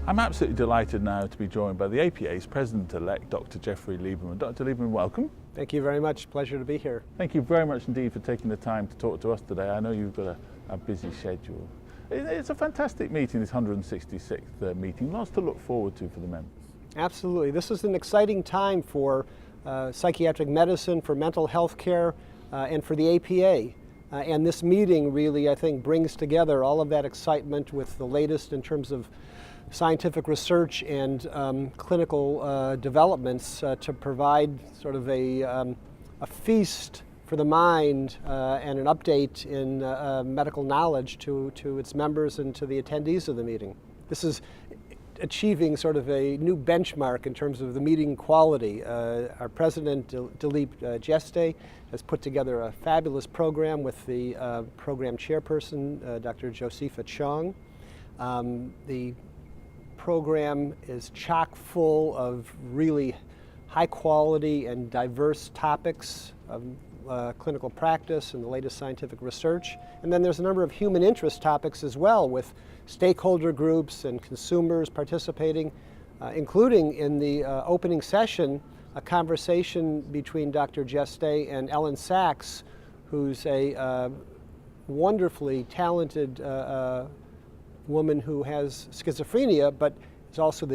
I'm absolutely delighted now to be joined by the APA's President-elect, Dr. Jeffrey Lieberman. Dr. Lieberman, welcome. Thank you very much. Pleasure to be here. Thank you very much indeed for taking the time to talk to us today. I know you've got a busy schedule. It's a fantastic meeting, this 166th meeting. Lots to look forward to for the members. Absolutely. This is an exciting time for psychiatric medicine, for mental health care, and for the APA. And this meeting really, I think, brings together all of that excitement with the latest in terms of scientific research and clinical developments to provide sort of a feast for the mind and an update in medical knowledge to its members and to the attendees of the meeting. This is achieving sort of a new benchmark in terms of the meeting quality. Our president, Dilip Jeste, has put together a fabulous program with the program chairperson, Dr. Josepha Chong. The program is chock full of really high quality and diverse topics of clinical practice and the latest scientific research. And then there's a number of human interest topics as well, with stakeholder groups and consumers participating, including in the opening session, a conversation between Dr. Jeste and Ellen Sachs, who's a wonderfully talented woman who has schizophrenia, but is also the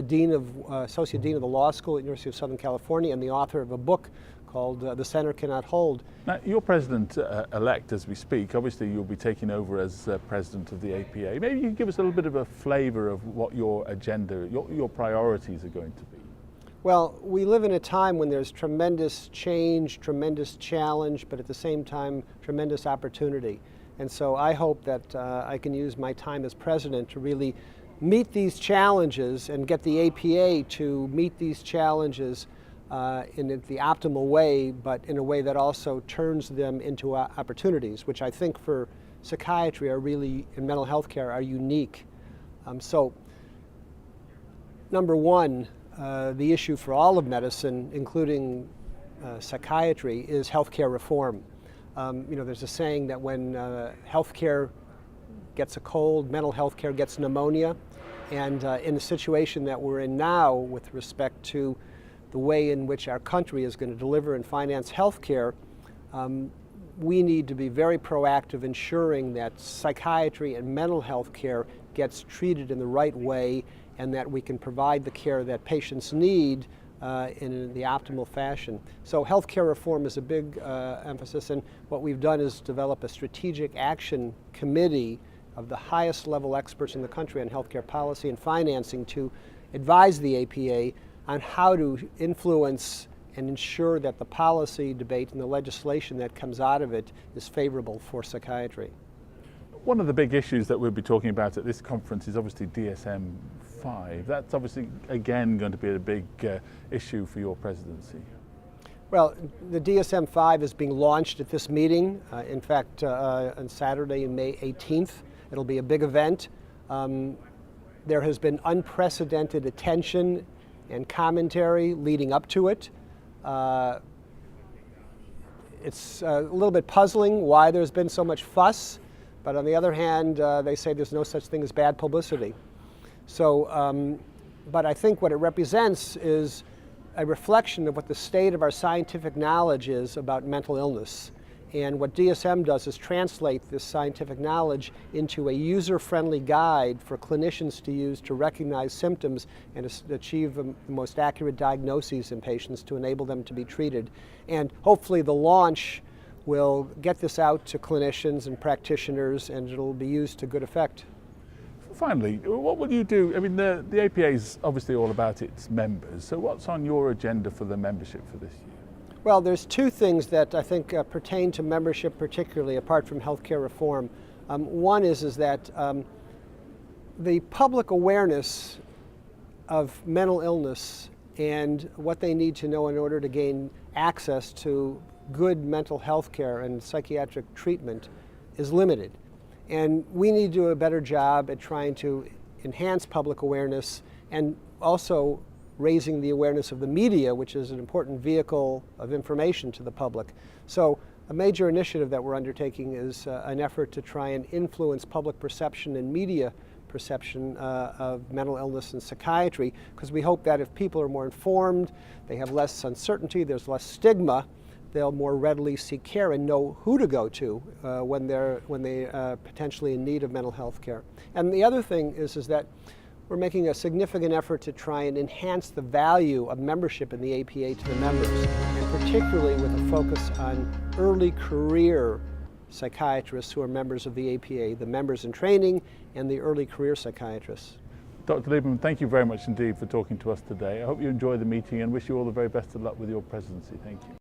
associate dean of the law school at the University of Southern California and the author of a book called The Center Cannot Hold. Now, you're president-elect as we speak. Obviously, you'll be taking over as president of the APA. Maybe you can give us a little bit of a flavor of what your agenda, your priorities are going to be. Well, we live in a time when there's tremendous change, tremendous challenge, but at the same time, tremendous opportunity. And so I hope that I can use my time as president to really meet these challenges and get the APA to meet these challenges in the optimal way, but in a way that also turns them into opportunities, which I think for psychiatry are really, in mental health care, are unique. So, number one, the issue for all of medicine, including psychiatry, is healthcare reform. There's a saying that when healthcare gets a cold, mental health care gets pneumonia. And in the situation that we're in now with respect to the way in which our country is going to deliver and finance healthcare, we need to be very proactive, ensuring that psychiatry and mental health care gets treated in the right way and that we can provide the care that patients need in the optimal fashion. So healthcare reform is a big emphasis, and what we've done is develop a strategic action committee of the highest level experts in the country on healthcare policy and financing to advise the APA on how to influence and ensure that the policy debate and the legislation that comes out of it is favorable for psychiatry. One of the big issues that we'll be talking about at this conference is obviously DSM-5. That's obviously, again, going to be a big issue for your presidency. Well, the DSM-5 is being launched at this meeting. In fact, on Saturday, May 18th, it'll be a big event. There has been unprecedented attention and commentary leading up to it. It's a little bit puzzling why there's been so much fuss, but on the other hand, they say there's no such thing as bad publicity. So, but I think what it represents is a reflection of what the state of our scientific knowledge is about mental illness. And what DSM does is translate this scientific knowledge into a user-friendly guide for clinicians to use to recognize symptoms and to achieve the most accurate diagnoses in patients to enable them to be treated. And hopefully the launch will get this out to clinicians and practitioners, and it'll be used to good effect. Finally, what will you do? I mean, the APA is obviously all about its members, so what's on your agenda for the membership for this year? Well, there's two things that I think pertain to membership particularly, apart from healthcare reform. One is that the public awareness of mental illness and what they need to know in order to gain access to good mental health care and psychiatric treatment is limited. And we need to do a better job at trying to enhance public awareness and also raising the awareness of the media, which is an important vehicle of information to the public. So a major initiative that we're undertaking is an effort to try and influence public perception and media perception of mental illness and psychiatry, because we hope that if people are more informed, they have less uncertainty, there's less stigma, they'll more readily seek care and know who to go to when they potentially in need of mental health care. And the other thing is that we're making a significant effort to try and enhance the value of membership in the APA to the members, and particularly with a focus on early career psychiatrists who are members of the APA, the members in training and the early career psychiatrists. Dr. Lieberman, thank you very much indeed for talking to us today. I hope you enjoy the meeting and wish you all the very best of luck with your presidency. Thank you.